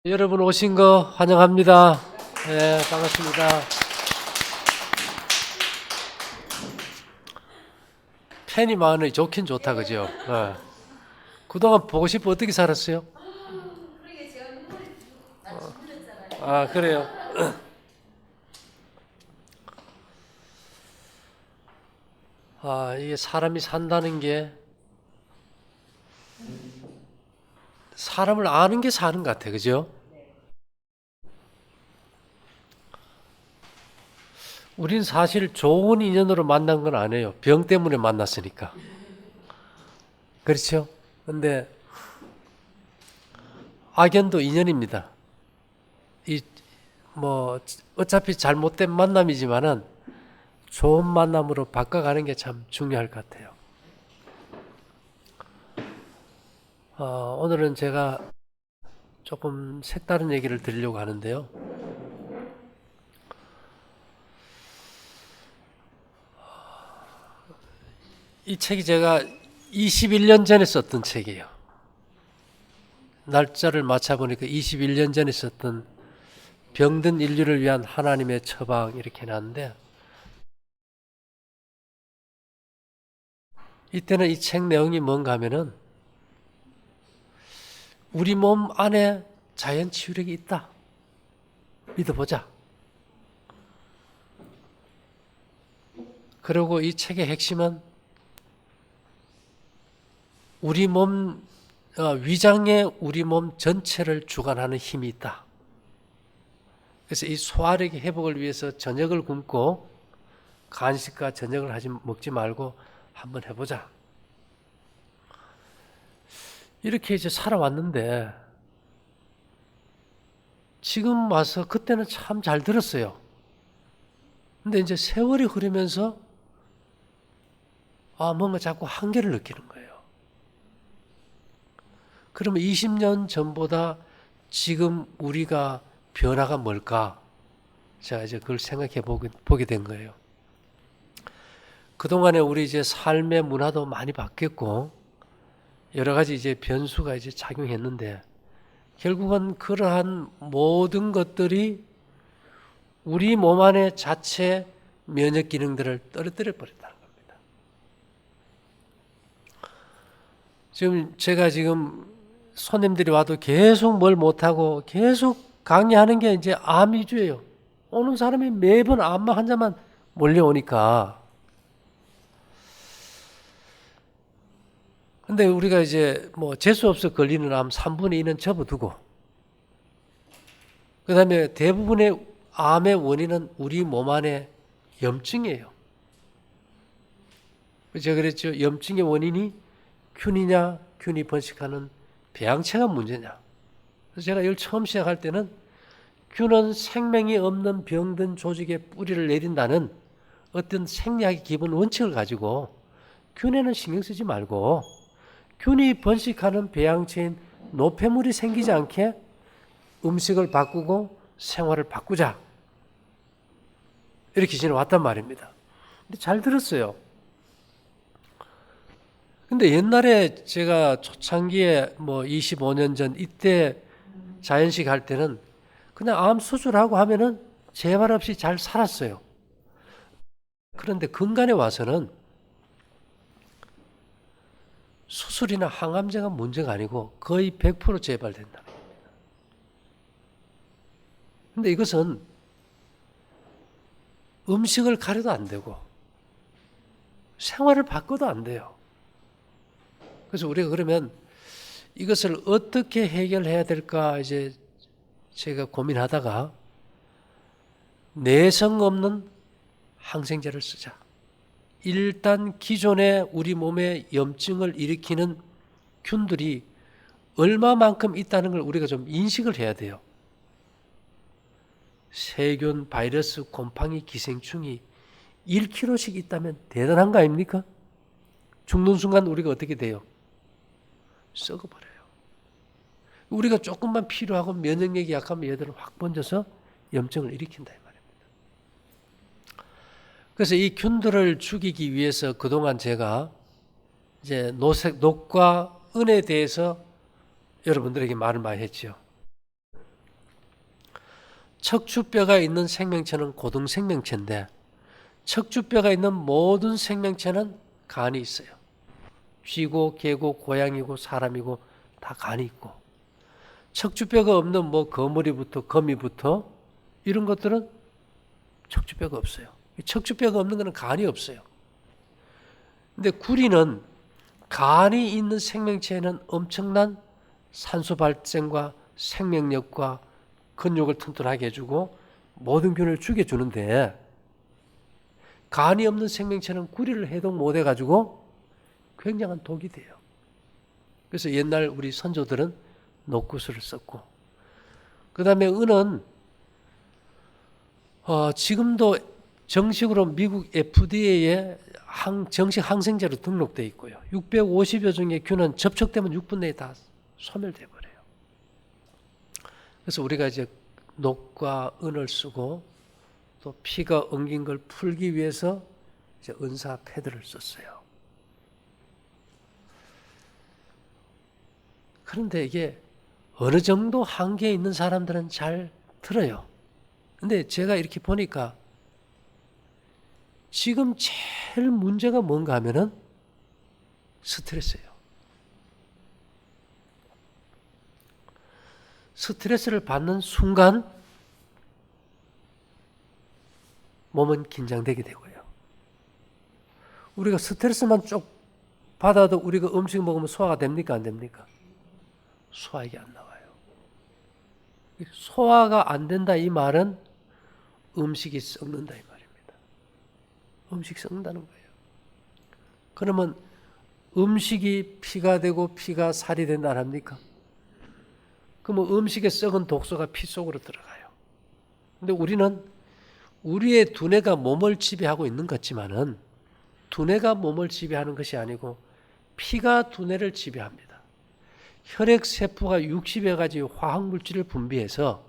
여러분 오신 거 환영합니다. 네, 반갑습니다. 팬이 많으니 좋긴 좋다, 그죠? 네. 그동안 보고 싶어 어떻게 살았어요? 아, 그래요? 아, 이게 사람이 산다는 게 사람을 아는 게 사는 것 같아, 그죠? 우린 사실 좋은 인연으로 만난 건 아니에요. 병 때문에 만났으니까. 그렇죠? 근데 악연도 인연입니다. 이, 뭐, 어차피 잘못된 만남이지만은 좋은 만남으로 바꿔가는 게 참 중요할 것 같아요. 오늘은 제가 조금 색다른 얘기를 드리려고 하는데요. 이 책이 제가 21년 전에 썼던 책이에요. 날짜를 맞춰보니까 21년 전에 썼던 병든 인류를 위한 하나님의 처방 이렇게 나왔는데, 이때는 이 책 내용이 뭔가 하면은 우리 몸 안에 자연 치유력이 있다. 믿어보자. 그리고 이 책의 핵심은 우리 몸, 위장에 우리 몸 전체를 주관하는 힘이 있다. 그래서 이 소화력의 회복을 위해서 저녁을 굶고 간식과 저녁을 먹지 말고 한번 해보자. 이렇게 이제 살아왔는데 지금 와서 그때는 참 잘 들었어요. 근데 이제 세월이 흐르면서 뭔가 자꾸 한계를 느끼는 거예요. 그러면 20년 전보다 지금 우리가 변화가 뭘까? 제가 이제 그걸 생각해 보게 된 거예요. 그동안에 우리 이제 삶의 문화도 많이 바뀌었고 여러 가지 이제 변수가 이제 작용했는데 결국은 그러한 모든 것들이 우리 몸 안의 자체 면역 기능들을 떨어뜨려 버린다는 겁니다. 제가 손님들이 와도 계속 뭘 못하고 계속 강의하는 게 이제 암 위주예요. 오는 사람이 매번 암 환자만 몰려오니까. 근데 우리가 이제 뭐 재수 없어 걸리는 암 3분의 2는 접어두고, 그 다음에 대부분의 암의 원인은 우리 몸 안에 염증이에요. 제가 그랬죠. 염증의 원인이 균이냐, 균이 번식하는 배양체가 문제냐. 그래서 제가 이걸 처음 시작할 때는 균은 생명이 없는 병든 조직에 뿌리를 내린다는 어떤 생리학의 기본 원칙을 가지고 균에는 신경 쓰지 말고 균이 번식하는 배양체인 노폐물이 생기지 않게 음식을 바꾸고 생활을 바꾸자. 이렇게 지내왔단 말입니다. 근데 잘 들었어요. 근데 옛날에 제가 초창기에 뭐 25년 전 이때 자연식 할 때는 그냥 암 수술하고 하면은 재발 없이 잘 살았어요. 그런데 근간에 와서는 수술이나 항암제가 문제가 아니고 거의 100% 재발된다. 근데 이것은 음식을 가려도 안 되고 생활을 바꿔도 안 돼요. 그래서 우리가 그러면 이것을 어떻게 해결해야 될까 이제 제가 고민하다가 내성 없는 항생제를 쓰자. 일단 기존에 우리 몸에 염증을 일으키는 균들이 얼마만큼 있다는 걸 우리가 좀 인식을 해야 돼요. 세균, 바이러스, 곰팡이, 기생충이 1kg씩 있다면 대단한 거 아닙니까? 죽는 순간 우리가 어떻게 돼요? 썩어버려요. 우리가 조금만 필요하고 면역력이 약하면 얘들은 확 번져서 염증을 일으킨다 이 말입니다. 그래서 이 균들을 죽이기 위해서 그동안 제가 이제 녹과 은에 대해서 여러분들에게 말을 많이 했죠. 척추뼈가 있는 생명체는 고등생명체인데 척추뼈가 있는 모든 생명체는 간이 있어요. 쥐고 개고 고양이고 사람이고 다 간이 있고, 척추뼈가 없는 뭐 거머리부터 거미부터 이런 것들은 척추뼈가 없어요. 척추뼈가 없는 것은 간이 없어요. 근데 구리는 간이 있는 생명체에는 엄청난 산소 발생과 생명력과 근육을 튼튼하게 해주고 모든 균을 죽여주는데, 간이 없는 생명체는 구리를 해독 못해가지고 굉장한 독이 돼요. 그래서 옛날 우리 선조들은 녹구슬을 썼고, 그 다음에 은은 지금도 정식으로 미국 FDA에 정식 항생제로 등록되어 있고요. 650여 종의 균은 접촉되면 6분 내에 다 소멸돼 버려요. 그래서 우리가 이제 녹과 은을 쓰고 또 피가 엉긴 걸 풀기 위해서 이제 은사 패드를 썼어요. 그런데 이게 어느 정도 한계에 있는 사람들은 잘 들어요. 근데 제가 이렇게 보니까 지금 제일 문제가 뭔가 하면은 스트레스예요. 스트레스를 받는 순간 몸은 긴장되게 되고요. 우리가 스트레스만 쭉 받아도 우리가 음식 먹으면 소화가 됩니까? 안 됩니까? 소화액이 안 나와요. 소화가 안 된다 이 말은 음식이 썩는다 이 말입니다. 음식이 썩는다는 거예요. 그러면 음식이 피가 되고 피가 살이 된다 안 합니까? 그러면 음식에 썩은 독소가 피 속으로 들어가요. 근데 우리는 우리의 두뇌가 몸을 지배하고 있는 것 같지만은 두뇌가 몸을 지배하는 것이 아니고 피가 두뇌를 지배합니다. 혈액세포가 60여 가지 화학물질을 분비해서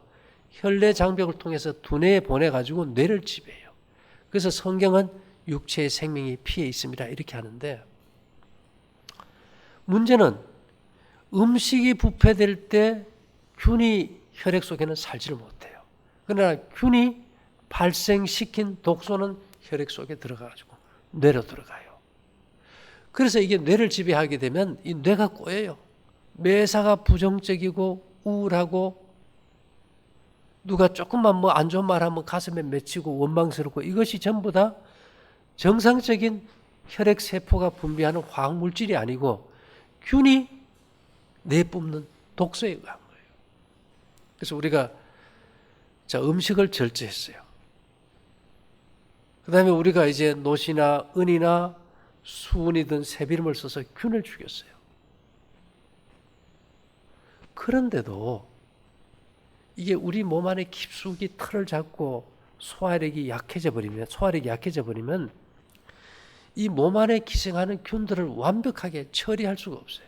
혈내 장벽을 통해서 두뇌에 보내가지고 뇌를 지배해요. 그래서 성경은 육체의 생명이 피에 있습니다 이렇게 하는데, 문제는 음식이 부패될 때 균이 혈액 속에는 살지를 못해요. 그러나 균이 발생시킨 독소는 혈액 속에 들어가가지고 뇌로 들어가요. 그래서 이게 뇌를 지배하게 되면 이 뇌가 꼬여요. 매사가 부정적이고 우울하고 누가 조금만 뭐 안 좋은 말 하면 가슴에 맺히고 원망스럽고, 이것이 전부 다 정상적인 혈액세포가 분비하는 화학물질이 아니고 균이 내뿜는 독소에 의한 거예요. 그래서 우리가 음식을 절제했어요. 그 다음에 우리가 이제 노시나 은이나 수은이든 새비름을 써서 균을 죽였어요. 그런데도 이게 우리 몸 안에 깊숙이 틀을 잡고 소화력이 약해져 버리면 이 몸 안에 기생하는 균들을 완벽하게 처리할 수가 없어요.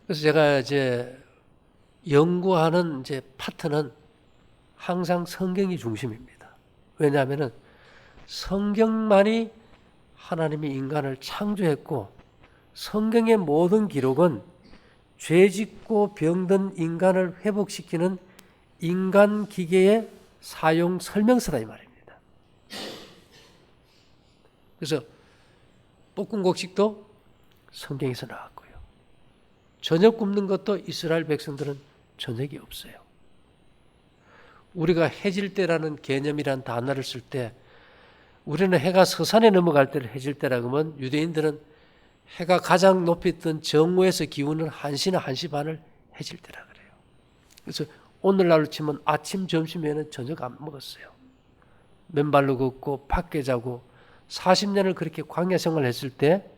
그래서 제가 이제 연구하는 이제 파트는 항상 성경이 중심입니다. 왜냐하면은 성경만이 하나님이 인간을 창조했고, 성경의 모든 기록은 죄짓고 병든 인간을 회복시키는 인간 기계의 사용 설명서다 이 말입니다. 그래서 볶음곡식도 성경에서 나왔고요. 저녁 굽는 것도 이스라엘 백성들은 저녁이 없어요. 우리가 해질 때라는 개념이란 단어를 쓸 때 우리는 해가 서산에 넘어갈 때를 해질 때라고 하면, 유대인들은 해가 가장 높이 뜬 정오에서 기우는 1시나 1시 반을 해질 때라 그래요. 그래서 오늘날로 치면 아침, 점심에는 저녁 안 먹었어요. 맨발로 걷고 밖에 자고 40년을 그렇게 광야 생활을 했을 때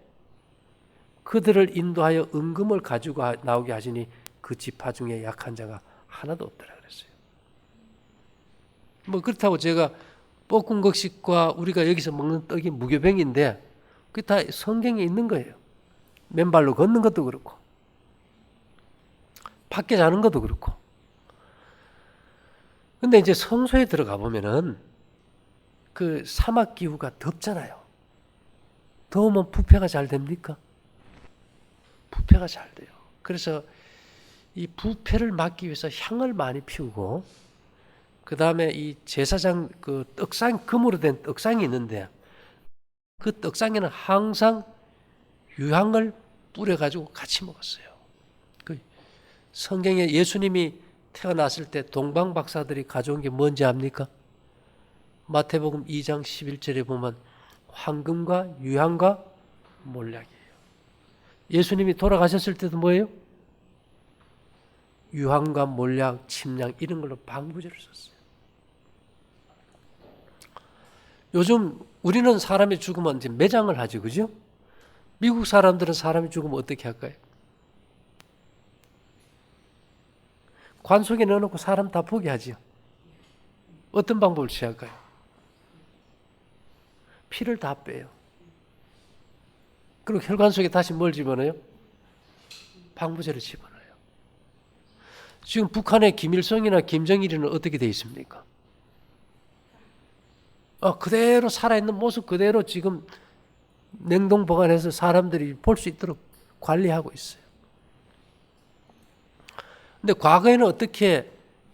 그들을 인도하여 은금을 가지고 나오게 하시니 그 지파 중에 약한 자가 하나도 없더라 그랬어요. 뭐 그렇다고 제가 볶음곡식과 우리가 여기서 먹는 떡이 무교병인데 그게 다 성경에 있는 거예요. 맨발로 걷는 것도 그렇고 밖에 자는 것도 그렇고. 근데 이제 성소에 들어가 보면은 그 사막 기후가 덥잖아요. 더우면 부패가 잘 됩니까? 부패가 잘 돼요. 그래서 이 부패를 막기 위해서 향을 많이 피우고, 그 다음에 이 제사장 그 떡상, 금으로 된 떡상이 있는데 그 떡상에는 항상 유향을 뿌려가지고 같이 먹었어요. 그 성경에 예수님이 태어났을 때 동방 박사들이 가져온 게 뭔지 압니까? 마태복음 2장 11절에 보면 황금과 유향과 몰약이에요. 예수님이 돌아가셨을 때도 뭐예요? 유황과 몰약, 침량 이런 걸로 방부제를 썼어요. 요즘 우리는 사람이 죽으면 이제 매장을 하죠, 그죠? 미국 사람들은 사람이 죽으면 어떻게 할까요? 관 속에 넣어놓고 사람 다 포기하지요. 어떤 방법을 취할까요? 피를 다 빼요. 그리고 혈관 속에 다시 뭘 집어넣어요? 방부제를 집어넣어요. 지금 북한의 김일성이나 김정일이는 어떻게 되어 있습니까? 그대로 살아있는 모습 그대로 지금 냉동 보관해서 사람들이 볼 수 있도록 관리하고 있어요. 근데 과거에는 어떻게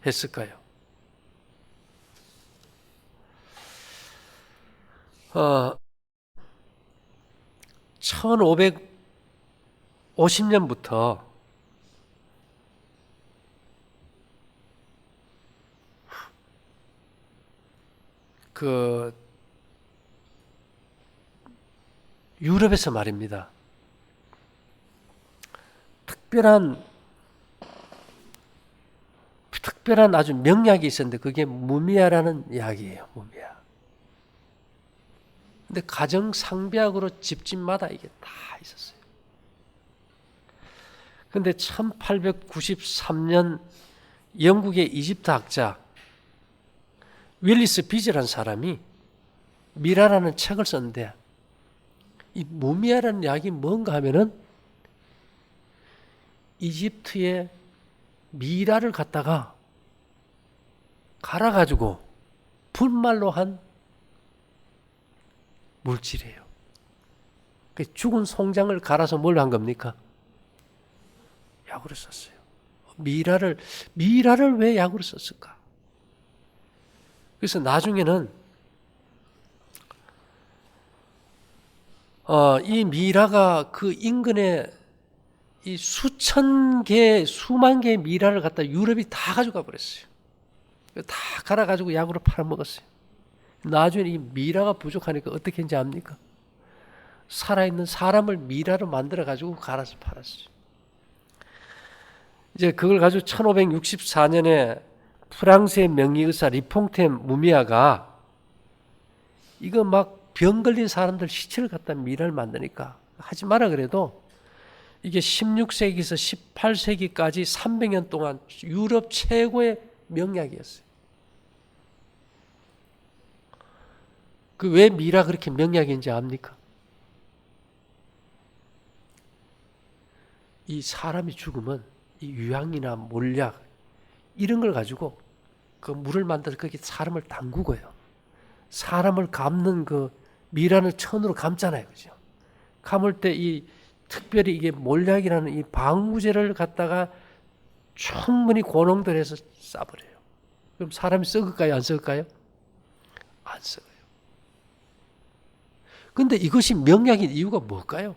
했을까요? 1550년부터 그 유럽에서 말입니다. 특별한 아주 명약이 있었는데 그게 무미아라는 약이에요. 무미아. 근데 가정 상비약으로 집집마다 이게 다 있었어요. 근데 1893년 영국의 이집트 학자 윌리스 비즈라는 사람이 미라라는 책을 썼는데 이 무미아라는 약이 뭔가 하면은 이집트의 미라를 갖다가 갈아가지고 분말로 한 물질이에요. 죽은 송장을 갈아서 뭘 한 겁니까? 약으로 썼어요. 미라를 왜 약으로 썼을까? 그래서 나중에는 이 미라가 그 인근에 이 수만 개의 미라를 갖다 유럽이 다 가져가 버렸어요. 다 갈아가지고 약으로 팔아먹었어요. 나중에 이 미라가 부족하니까 어떻게 했는지 압니까? 살아있는 사람을 미라로 만들어가지고 갈아서 팔았어요. 이제 그걸 가지고 1564년에 프랑스의 명의의사 리퐁템 무미아가 이거 막 병 걸린 사람들 시체를 갖다 미라를 만드니까 하지 마라 그래도 이게 16세기에서 18세기까지 300년 동안 유럽 최고의 명약이었어요. 그 왜 미라 그렇게 명약인지 압니까? 이 사람이 죽으면 이 유향이나 몰약 이런 걸 가지고 그 물을 만들어서 거기 사람을 담그고요. 사람을 감는 그 미라는 천으로 감잖아요, 그죠? 감을 때 이 특별히 이게 몰약이라는 이 방부제를 갖다가 충분히 고농도해서 싸버려요. 그럼 사람이 썩을까요, 안 썩을까요? 안 썩어요. 근데 이것이 명약인 이유가 뭘까요?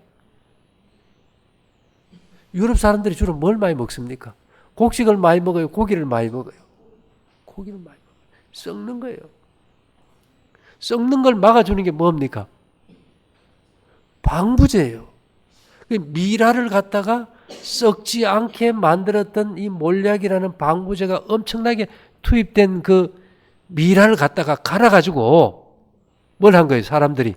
유럽 사람들이 주로 뭘 많이 먹습니까? 곡식을 많이 먹어요? 고기를 많이 먹어요? 고기를 많이 먹어요. 썩는 거예요. 썩는 걸 막아주는 게 뭡니까? 방부제예요. 미라를 갖다가 썩지 않게 만들었던 이 몰약이라는 방부제가 엄청나게 투입된 그 미라를 갖다가 갈아가지고 뭘 한 거예요, 사람들이?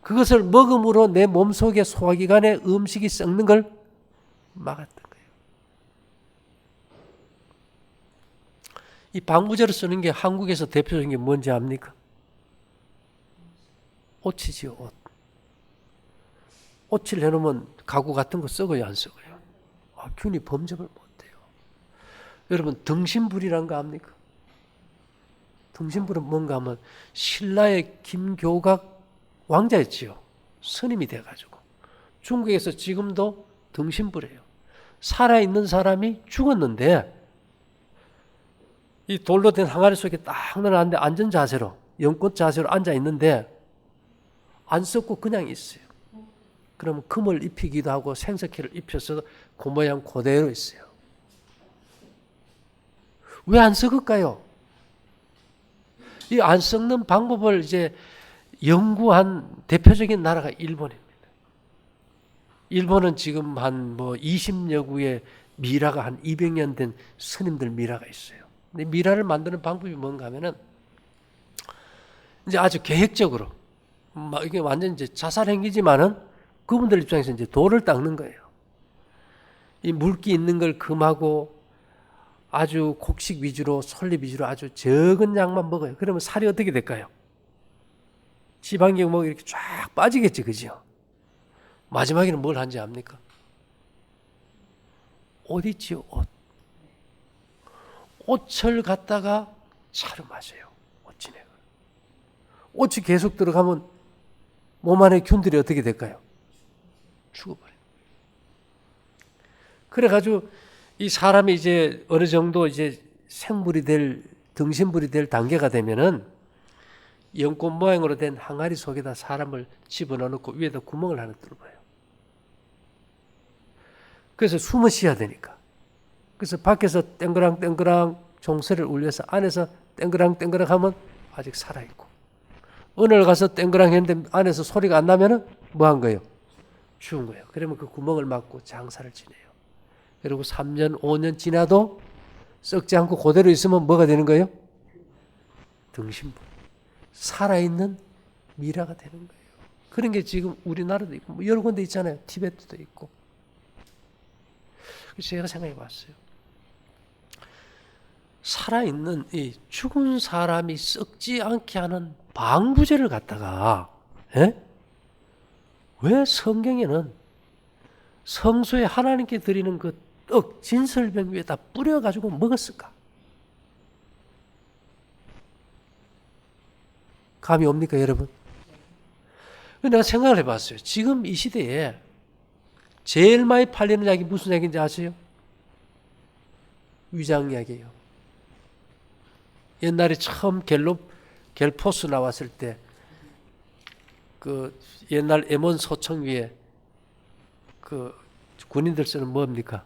그것을 먹음으로 내 몸속에 소화기관에 음식이 썩는 걸 막았던 거예요. 이 방부제를 쓰는 게 한국에서 대표적인 게 뭔지 압니까? 옷이지요, 옷. 옷을 해놓으면 가구 같은 거 썩어요, 안 썩어요? 균이 범접을 못해요. 여러분, 등신불이란 거 압니까? 등신불은 뭔가 하면 신라의 김교각 왕자였지요. 스님이 돼가지고. 중국에서 지금도 등신불이에요. 살아있는 사람이 죽었는데 이 돌로 된 항아리 속에 딱 넣어놨는데 앉은 자세로, 연꽃 자세로 앉아 있는데 안 썩고 그냥 있어요. 그러면 금을 입히기도 하고 생석회를 입혀서 그 모양 그대로 있어요. 왜 안 썩을까요? 이 안 썩는 방법을 이제 연구한 대표적인 나라가 일본입니다. 일본은 지금 한 뭐 20여 구의 미라가 한 200년 된 스님들 미라가 있어요. 근데 미라를 만드는 방법이 뭔가 하면은 이제 아주 계획적으로 막 이게 완전 이제 자살 행위지만은 그분들 입장에서 이제 돌을 닦는 거예요. 이 물기 있는 걸 금하고 아주 곡식 위주로 솔잎 위주로 아주 적은 양만 먹어요. 그러면 살이 어떻게 될까요? 지방이 뭐 이렇게 쫙 빠지겠지, 그죠? 마지막에는 뭘 한지 압니까? 옷 있지요, 옷. 옷을 갖다가 차로 마셔요. 옷진에. 옷이 계속 들어가면 몸 안에 균들이 어떻게 될까요? 죽어버려요. 그래가지고 이 사람이 이제 어느 정도 이제 생물이 될, 등신불이 될 단계가 되면은 연꽃 모양으로 된 항아리 속에다 사람을 집어넣고 위에다 구멍을 하나 뚫어봐요. 그래서 숨을 쉬어야 되니까. 그래서 밖에서 땡그랑땡그랑 종소리를 울려서 안에서 땡그랑땡그랑 하면 아직 살아있고, 오늘 가서 땡그랑 했는데 안에서 소리가 안 나면은 뭐 한 거예요? 죽은 거예요. 그러면 그 구멍을 막고 장사를 지내요. 그리고 3년, 5년 지나도 썩지 않고 그대로 있으면 뭐가 되는 거예요? 등신불. 살아있는 미라가 되는 거예요. 그런 게 지금 우리나라도 있고 뭐 여러 군데 있잖아요. 티베트도 있고. 그래서 제가 생각해 봤어요. 살아있는 이 죽은 사람이 썩지 않게 하는 방부제를 갖다가 왜 성경에는 성소에 하나님께 드리는 그 떡 진설병 위에다 뿌려가지고 먹었을까? 감이 옵니까, 여러분? 내가 생각을 해봤어요. 지금 이 시대에 제일 많이 팔리는 약이 무슨 약인지 아세요? 위장약이에요. 옛날에 처음 갤포스 나왔을 때 그 옛날 M1 소총 위에 그 군인들 쓰는 뭡니까?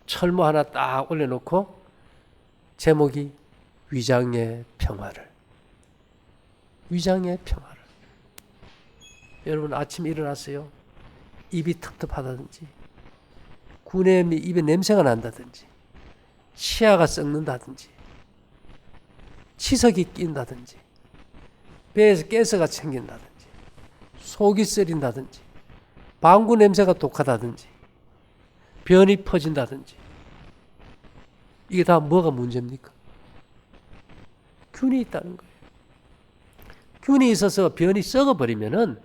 철모 하나 딱 올려놓고 제목이 위장의 평화를. 위장의 평화를. 여러분 아침에 일어났어요. 입이 텁텁하다든지 구내염이 입에 냄새가 난다든지 치아가 썩는다든지 치석이 낀다든지 배에서 가스가 생긴다든지 속이 쓰린다든지 방구 냄새가 독하다든지 변이 퍼진다든지 이게 다 뭐가 문제입니까? 균이 있다는 거예요. 균이 있어서 변이 썩어버리면은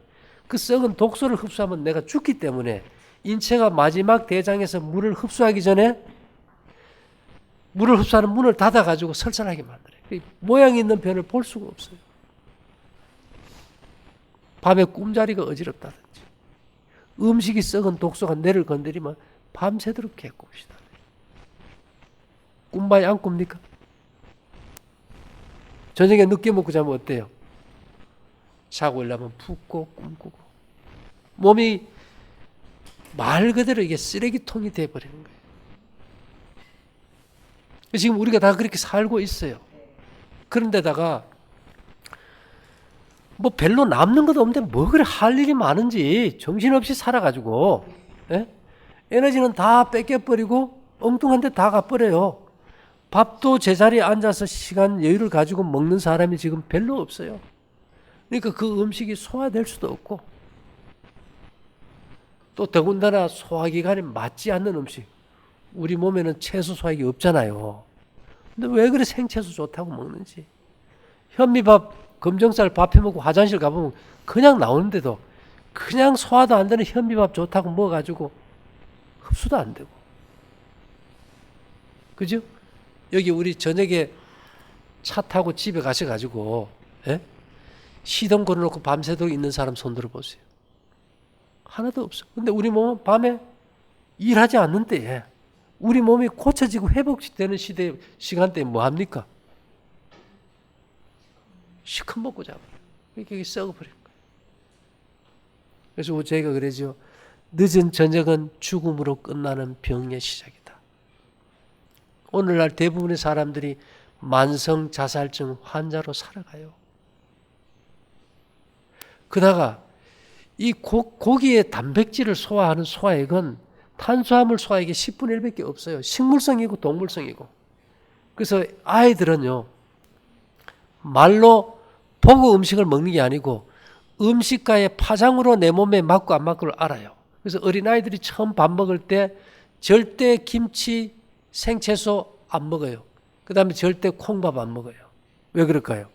그 썩은 독소를 흡수하면 내가 죽기 때문에 인체가 마지막 대장에서 물을 흡수하기 전에 물을 흡수하는 문을 닫아가지고 설산하게 만들어요. 모양 있는 변을 볼 수가 없어요. 밤에 꿈자리가 어지럽다든지 음식이 썩은 독소가 뇌를 건드리면 밤새도록 개꿈시다. 꿈 많이 안 꿉니까? 저녁에 늦게 먹고 자면 어때요? 자고 일어나면 붓고 꿈꾸고 몸이 말 그대로 이게 쓰레기통이 돼버리는 거예요. 지금 우리가 다 그렇게 살고 있어요. 그런데다가 뭐 별로 남는 것도 없는데 뭐 그래 할 일이 많은지 정신없이 살아가지고 에너지는 다 뺏겨버리고 엉뚱한 데 다 가버려요. 밥도 제자리에 앉아서 시간 여유를 가지고 먹는 사람이 지금 별로 없어요. 그러니까 그 음식이 소화될 수도 없고 또 더군다나 소화기관에 맞지 않는 음식, 우리 몸에는 채소 소화기 없잖아요. 근데 왜 그래 생채소 좋다고 먹는지. 현미밥, 검정쌀 밥 해먹고 화장실 가보면 그냥 나오는데도 그냥 소화도 안 되는 현미밥 좋다고 먹어가지고 흡수도 안 되고. 그죠? 여기 우리 저녁에 차 타고 집에 가셔가지고 시동 걸어놓고 밤새도록 있는 사람 손 들어보세요. 하나도 없어. 근데 우리 몸은 밤에 일하지 않는 때에 우리 몸이 고쳐지고 회복되는 시간대에 뭐 합니까? 시큰 먹고 자버려요. 이렇게 썩어버린 거예요. 그래서 저희가 그러죠. 늦은 저녁은 죽음으로 끝나는 병의 시작이다. 오늘날 대부분의 사람들이 만성 자살증 환자로 살아가요. 그러다가 이 고기의 단백질을 소화하는 소화액은 탄수화물 소화액이 10분의 1밖에 없어요. 식물성이고 동물성이고. 그래서 아이들은요, 말로 보고 음식을 먹는 게 아니고 음식과의 파장으로 내 몸에 맞고 안 맞고를 알아요. 그래서 어린아이들이 처음 밥 먹을 때 절대 김치, 생채소 안 먹어요. 그 다음에 절대 콩밥 안 먹어요. 왜 그럴까요?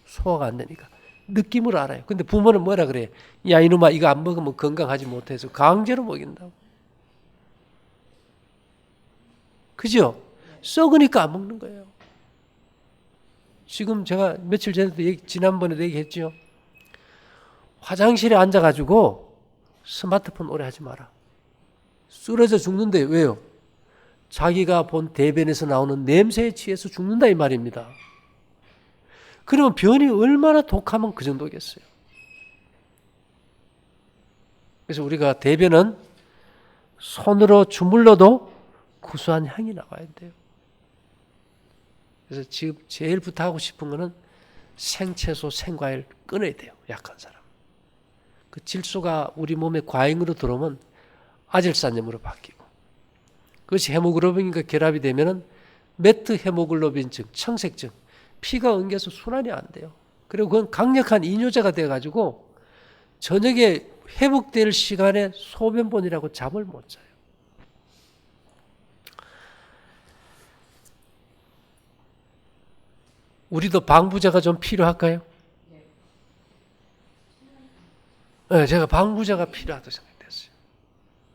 소화가 안 되니까. 느낌으로 알아요. 근데 부모는 뭐라 그래요? 야, 이놈아, 이거 안 먹으면 건강하지 못해서 강제로 먹인다고. 그죠? 썩으니까 안 먹는 거예요. 지금 제가 며칠 전에도 지난번에도 얘기했죠. 화장실에 앉아가지고 스마트폰 오래 하지 마라. 쓰러져 죽는데 왜요? 자기가 본 대변에서 나오는 냄새에 취해서 죽는다 이 말입니다. 그러면 변이 얼마나 독하면 그 정도겠어요. 그래서 우리가 대변은 손으로 주물러도 구수한 향이 나와야 돼요. 그래서 지금 제일 부탁하고 싶은 거는 생채소, 생과일 끊어야 돼요. 약한 사람. 그 질소가 우리 몸에 과잉으로 들어오면 아질산염으로 바뀌고, 그것이 헤모글로빈과 결합이 되면은 메트 헤모글로빈증, 청색증, 피가 엉겨서 순환이 안 돼요. 그리고 그건 강력한 이뇨제가 돼가지고 저녁에 회복될 시간에 소변본이라고 잠을 못 자요. 우리도 방부제가 좀 필요할까요? 네, 제가 방부제가 필요하다고 생각됐어요.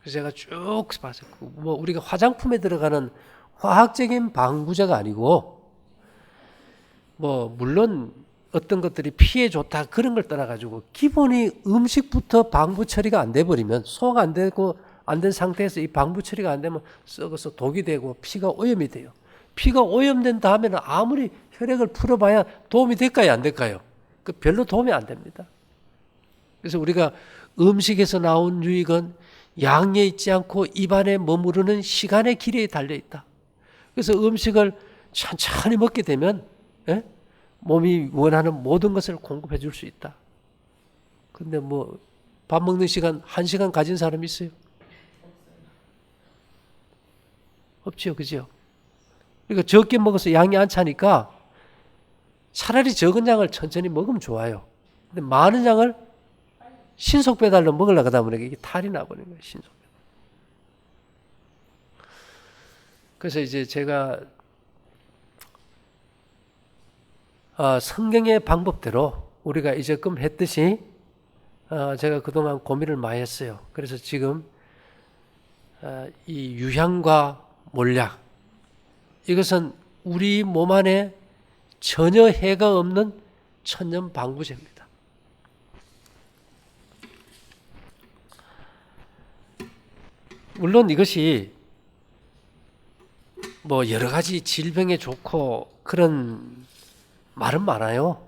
그래서 제가 쭉 봤어요. 뭐 우리가 화장품에 들어가는 화학적인 방부제가 아니고, 뭐 물론 어떤 것들이 피에 좋다 그런 걸 떠나가지고 기본이 음식부터 방부 처리가 안 돼 버리면, 소화가 안 되고 안 된 상태에서 이 방부 처리가 안 되면 썩어서 독이 되고 피가 오염이 돼요. 피가 오염된 다음에는 아무리 혈액을 풀어봐야 도움이 될까요? 안 될까요? 그 별로 도움이 안 됩니다. 그래서 우리가 음식에서 나온 유익은 양에 있지 않고 입안에 머무르는 시간의 길이에 달려있다. 그래서 음식을 천천히 먹게 되면 몸이 원하는 모든 것을 공급해 줄 수 있다. 근데 뭐 밥 먹는 시간 1시간 가진 사람이 있어요? 없지요. 그죠? 그러니까 적게 먹어서 양이 안 차니까 차라리 적은 양을 천천히 먹으면 좋아요. 근데 많은 양을 신속 배달로 먹으려고 하다 보니까 이게 탈이 나버리는 거예요. 신속 배달. 그래서 이제 제가 성경의 방법대로 우리가 이제끔 했듯이 제가 그동안 고민을 많이 했어요. 그래서 지금 이 유향과 몰약, 이것은 우리 몸 안에 전혀 해가 없는 천연 방부제입니다. 물론 이것이 뭐 여러 가지 질병에 좋고 그런 말은 많아요.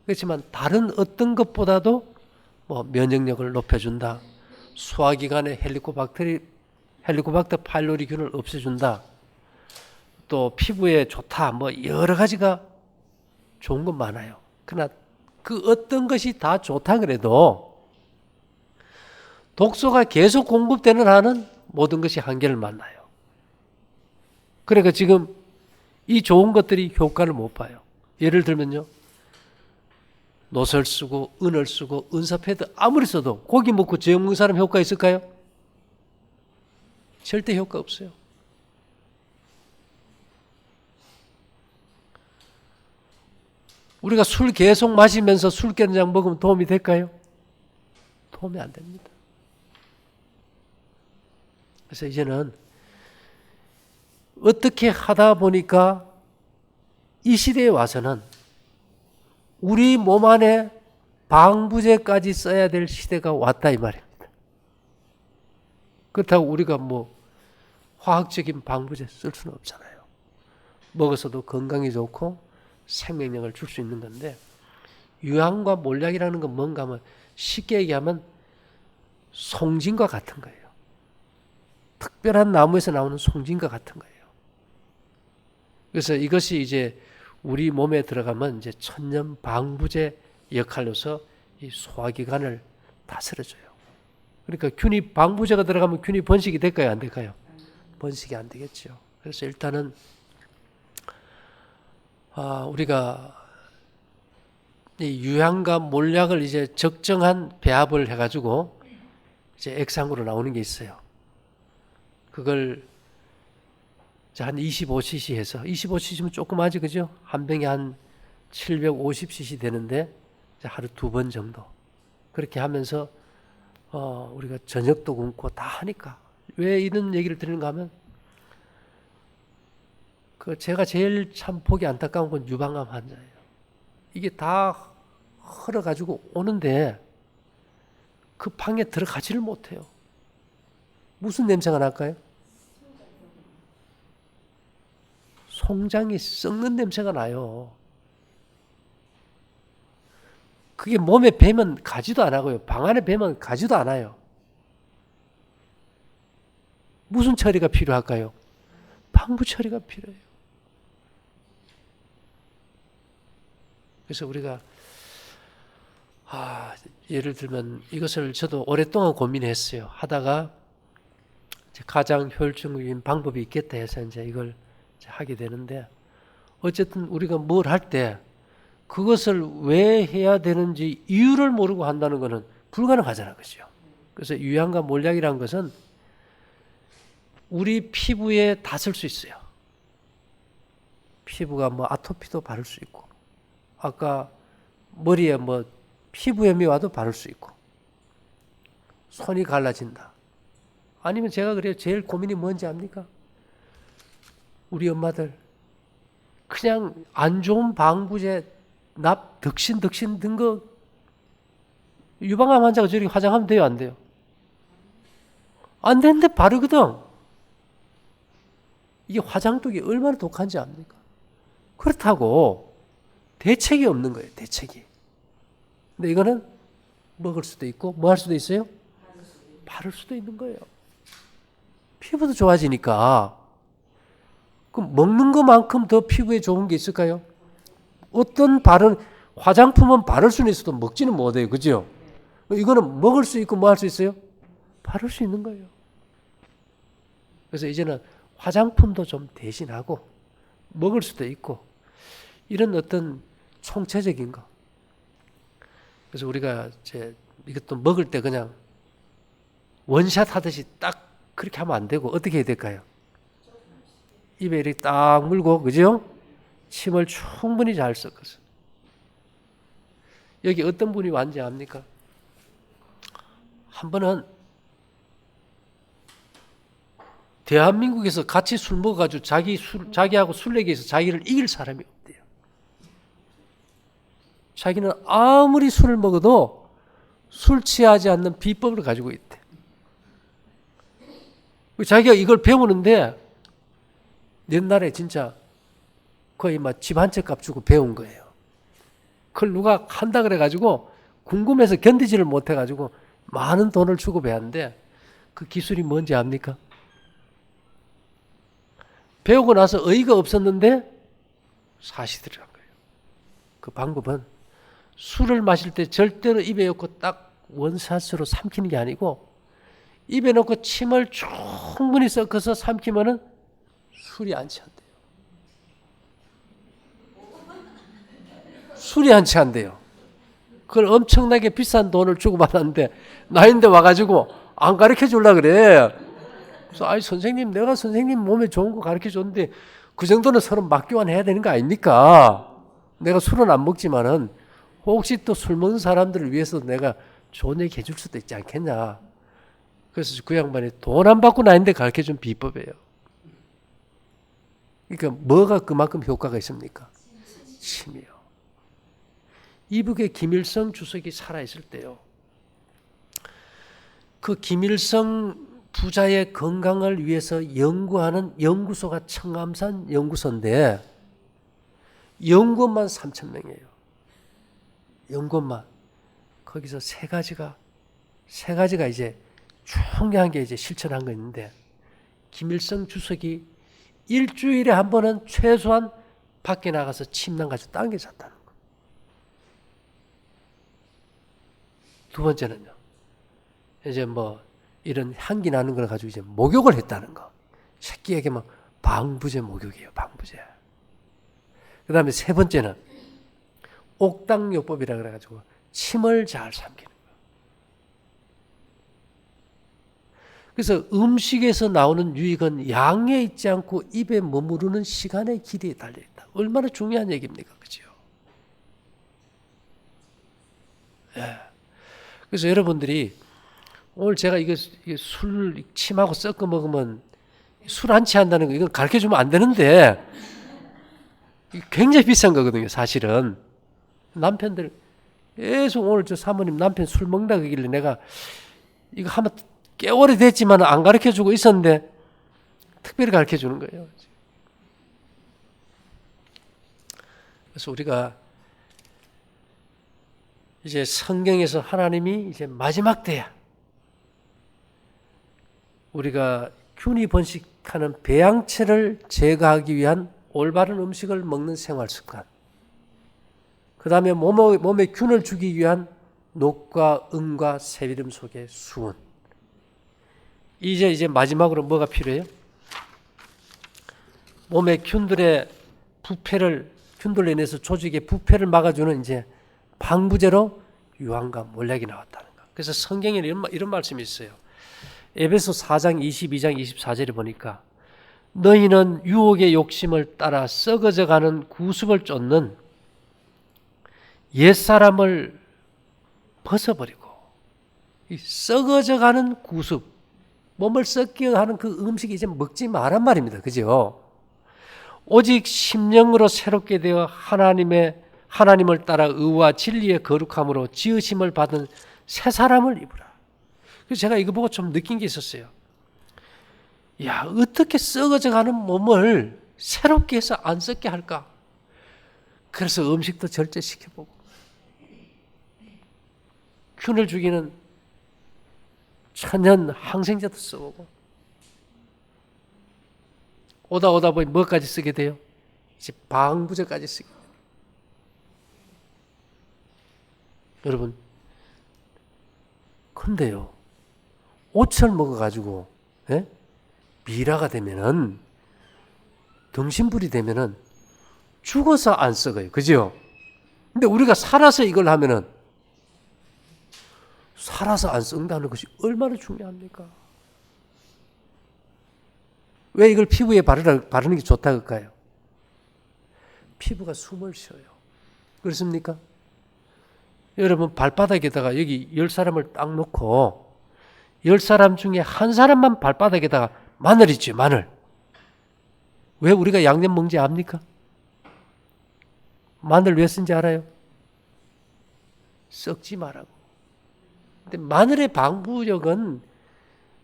그렇지만 다른 어떤 것보다도 뭐 면역력을 높여준다, 소화기관의 헬리코박터 파일로리균을 없애준다, 또 피부에 좋다, 뭐 여러 가지가 좋은 건 많아요. 그러나 그 어떤 것이 다 좋다 그래도 독소가 계속 공급되는 한은 모든 것이 한계를 만나요. 그러니까 지금 이 좋은 것들이 효과를 못 봐요. 예를 들면요, 노설 쓰고 은을 쓰고 은사패드 아무리 써도 고기 먹고 저녁 먹는 사람 효과 있을까요? 절대 효과 없어요. 우리가 술 계속 마시면서 술 깨는 약 먹으면 도움이 될까요? 도움이 안 됩니다. 그래서 이제는 어떻게 하다 보니까 이 시대에 와서는 우리 몸 안에 방부제까지 써야 될 시대가 왔다 이 말입니다. 그렇다고 우리가 뭐 화학적인 방부제 쓸 수는 없잖아요. 먹어서도 건강에 좋고 생명력을 줄 수 있는 건데, 유황과 몰약이라는 건 뭔가 하면 쉽게 얘기하면 송진과 같은 거예요. 특별한 나무에서 나오는 송진과 같은 거예요. 그래서 이것이 이제 우리 몸에 들어가면 이제 천년 방부제 역할로서 이 소화기관을 다스려줘요. 그러니까 균이 방부제가 들어가면 균이 번식이 될까요? 안 될까요? 번식이 안 되겠죠. 그래서 일단은 우리가 이 유향과 몰약을 이제 적정한 배합을 해가지고 이제 액상으로 나오는 게 있어요. 그걸 한 25cc 해서, 25cc면 조그마하지, 그죠? 한 병에 한 750cc 되는데 하루 2번 정도 그렇게 하면서 우리가 저녁도 굶고 다 하니까. 왜 이런 얘기를 드리는가 하면, 제가 제일 참 보기 안타까운 건 유방암 환자예요. 이게 다 흘러가지고 오는데 그 방에 들어가지를 못해요. 무슨 냄새가 날까요? 송장이 썩는 냄새가 나요. 그게 몸에 배면 가지도 안 하고요. 방 안에 배면 가지도 않아요. 무슨 처리가 필요할까요? 방부 처리가 필요해요. 그래서 우리가 예를 들면 이것을 저도 오랫동안 고민했어요. 하다가 가장 효율적인 방법이 있겠다 해서 이제 이걸 하게 되는데, 어쨌든 우리가 뭘 할 때 그것을 왜 해야 되는지 이유를 모르고 한다는 것은 불가능하잖아요. 그죠? 그래서 유향과 몰약이라는 것은 우리 피부에 다 쓸 수 있어요. 피부가 아토피도 바를 수 있고, 아까 머리에 피부염이 와도 바를 수 있고, 손이 갈라진다. 아니면 제가 그래요. 제일 고민이 뭔지 압니까? 우리 엄마들 그냥 안 좋은 방부제 덕신 든 거, 유방암 환자가 저렇게 화장하면 돼요, 안 돼요? 안 되는데 바르거든. 이게 화장독이 얼마나 독한지 압니까? 그렇다고 대책이 없는 거예요, 대책이. 근데 이거는 먹을 수도 있고 뭐 할 수도 있어요? 바를 수도 있는 거예요. 피부도 좋아지니까. 그럼 먹는 것만큼 더 피부에 좋은 게 있을까요? 어떤 화장품은 바를 수는 있어도 먹지는 못해요. 그죠? 이거는 먹을 수 있고 뭐 할 수 있어요? 바를 수 있는 거예요. 그래서 이제는 화장품도 좀 대신하고 먹을 수도 있고, 이런 어떤 총체적인 거. 그래서 우리가 이것도 먹을 때 그냥 원샷 하듯이 딱 그렇게 하면 안 되고 어떻게 해야 될까요? 입에 이렇게 딱 물고, 그죠? 침을 충분히 잘 섞어서. 여기 어떤 분이 왔는지 압니까? 한 번은 대한민국에서 같이 술 먹어가지고 자기하고 술래기에서 자기를 이길 사람이 없대요. 자기는 아무리 술을 먹어도 술 취하지 않는 비법을 가지고 있대. 자기가 이걸 배우는데 옛날에 진짜 거의 집 한 채 값 주고 배운 거예요. 그걸 누가 한다 그래가지고 궁금해서 견디지를 못해가지고 많은 돈을 주고 배웠는데, 그 기술이 뭔지 압니까? 배우고 나서 어이가 없었는데 사시더라는 거예요. 그 방법은 술을 마실 때 절대로 입에 넣고 딱 원샷으로 삼키는 게 아니고, 입에 넣고 침을 충분히 섞어서 삼키면은 술이 안 취한대요. 술이 안 취한대요. 그걸 엄청나게 비싼 돈을 주고 받았는데 나인데 와가지고 안 가르쳐 주려고 그래. 그래서 선생님, 내가 선생님 몸에 좋은 거 가르쳐 줬는데 그 정도는 서로 맞교환해야 되는 거 아닙니까? 내가 술은 안 먹지만은 혹시 또 술 먹는 사람들을 위해서 내가 좋은 얘기 해줄 수도 있지 않겠냐. 그래서 그 양반이 돈 안 받고 나인데 가르쳐 준 비법이에요. 그러니까 뭐가 그만큼 효과가 있습니까? 침이요. 이북에 김일성 주석이 살아있을 때요, 그 김일성 부자의 건강을 위해서 연구하는 연구소가 청암산 연구소인데 연구원만 3,000명이에요. 연구원만. 거기서 세 가지가 이제 중요한 게 이제 실천한 거 있는데 김일성 주석이 일주일에 한 번은 최소한 밖에 나가서 침낭 가지고 당겨 잤다는 거. 두 번째는요. 이제 뭐 이런 향기 나는 걸 가지고 이제 목욕을 했다는 거. 새끼에게 뭐 방부제 목욕이에요. 방부제. 그 다음에 세 번째는 옥당요법이라 그래가지고 침을 잘 삼키는 거. 그래서 음식에서 나오는 유익은 양에 있지 않고 입에 머무르는 시간의 길이에 달려있다. 얼마나 중요한 얘기입니까? 그죠? 예. 그래서 여러분들이 오늘 제가 이거 술 침하고 섞어 먹으면 술 안 취한다는 거 이건 가르쳐주면 안 되는데 굉장히 비싼 거거든요. 사실은 남편들 계속 오늘 저 사모님 남편 술 먹는다 그길래 내가 이거 하면 꽤 오래됐지만 안 가르쳐주고 있었는데 특별히 가르쳐주는 거예요. 그래서 우리가 이제 성경에서 하나님이 이제 마지막 때야 우리가 균이 번식하는 배양체를 제거하기 위한 올바른 음식을 먹는 생활 습관, 그 다음에 몸에 균을 주기 위한 녹과 응과 새비름 속의 수은. 이제 마지막으로 뭐가 필요해요? 몸의 균들의 부패를, 균들로 인해서 조직의 부패를 막아주는 이제 방부제로 유황과 몰약이 나왔다는 거. 그래서 성경에 이런 말씀이 있어요. 에베소 4장 22장 24절에 보니까 너희는 유혹의 욕심을 따라 썩어져가는 구습을 쫓는 옛사람을 벗어버리고 이 썩어져가는 구습, 몸을 썩게 하는 그 음식이 이제 먹지 말란 말입니다. 그죠? 오직 심령으로 새롭게 되어 하나님을 따라 의와 진리의 거룩함으로 지으심을 받은 새 사람을 입으라. 그래서 제가 이거 보고 좀 느낀 게 있었어요. 야, 어떻게 썩어져가는 몸을 새롭게 해서 안 썩게 할까? 그래서 음식도 절제시켜보고 균을 죽이는 천연 항생제도 써보고 오다 보니 뭐까지 쓰게 돼요? 이제 방부제까지 쓰게 돼요. 여러분, 근데요, 오철 먹어가지고 미라가 되면은 등신불이 되면은 죽어서 안 썩어요. 그죠? 근데 우리가 살아서 이걸 하면은 살아서 안 썩는다는 것이 얼마나 중요합니까? 왜 이걸 피부에 바르는 게 좋다 그럴까요? 피부가 숨을 쉬어요. 그렇습니까? 여러분 발바닥에다가 여기 10사람을 딱 놓고 10사람 중에 한 사람만 발바닥에다가 마늘 있죠. 마늘. 왜 우리가 양념 먹는지 압니까? 마늘 왜 쓴지 알아요? 썩지 말라고. 근데 마늘의 방부력은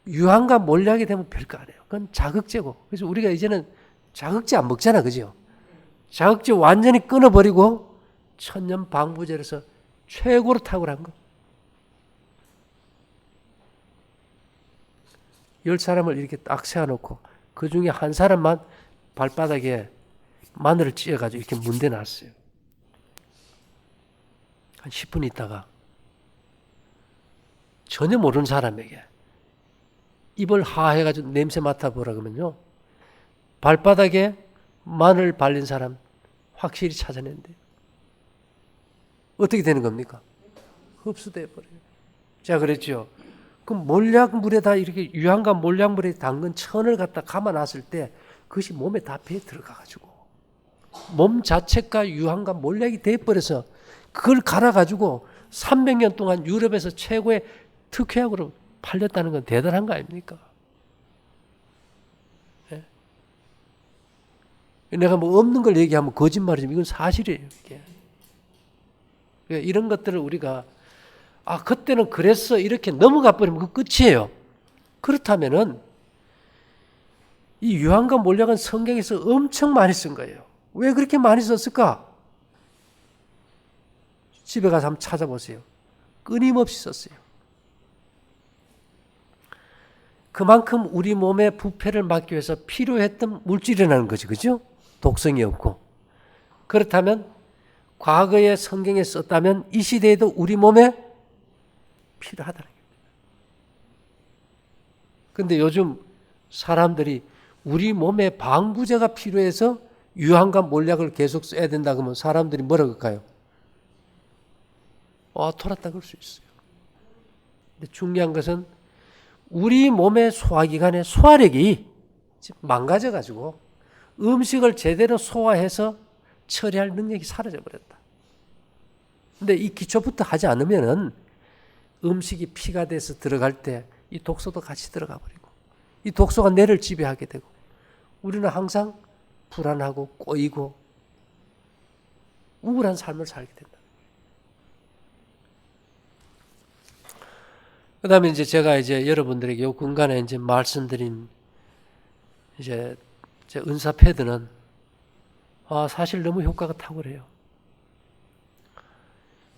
유황과 몰약이 되면 별거 아니에요. 그건 자극제고. 그래서 우리가 이제는 자극제 안 먹잖아. 그죠? 자극제 완전히 끊어버리고 천연 방부제로서 최고로 탁월한 거. 10사람을 이렇게 딱 세워놓고 그 중에 한 사람만 발바닥에 마늘을 찧어가지고 이렇게 문대놨어요. 한 10분 있다가 전혀 모르는 사람에게 입을 하해가지고 냄새 맡아보라 그러면요. 발바닥에 마늘 발린 사람 확실히 찾아낸대요. 어떻게 되는 겁니까? 흡수돼 버려요. 자, 그랬죠. 그럼 몰약물에다 이렇게 유황과 몰약물에 담근 천을 갖다 감아놨을 때 그것이 몸에 다 배에 들어가가지고 몸 자체가 유황과 몰약이 돼버려서 그걸 갈아가지고 300년 동안 유럽에서 최고의 특효약으로 팔렸다는 건 대단한 거 아닙니까? 예? 내가 뭐 없는 걸 얘기하면 거짓말이지만 이건 사실이에요. 이게. 그러니까 이런 것들을 우리가 그때는 그랬어 이렇게 넘어가 버리면 그 끝이에요. 그렇다면은 이 유한과 몰약은 성경에서 엄청 많이 쓴 거예요. 왜 그렇게 많이 썼을까? 집에 가서 한번 찾아보세요. 끊임없이 썼어요. 그만큼 우리 몸의 부패를 막기 위해서 필요했던 물질이라는 거지, 그죠? 독성이 없고. 그렇다면 과거에 성경에 썼다면 이 시대에도 우리 몸에 필요하다는 겁니다. 그런데 요즘 사람들이 우리 몸에 방부제가 필요해서 유한과 몰약을 계속 써야 된다 그러면 사람들이 뭐라고 할까요? 돌았다 그럴 수 있어요. 근데 중요한 것은 우리 몸의 소화기관의 소화력이 망가져가지고 음식을 제대로 소화해서 처리할 능력이 사라져버렸다. 근데 이 기초부터 하지 않으면은 음식이 피가 돼서 들어갈 때 이 독소도 같이 들어가 버리고 이 독소가 뇌를 지배하게 되고 우리는 항상 불안하고 꼬이고 우울한 삶을 살게 된다. 그 다음에 이제 제가 이제 여러분들에게 요 근간에 이제 말씀드린 이제 제 은사 패드는 사실 너무 효과가 탁월해요.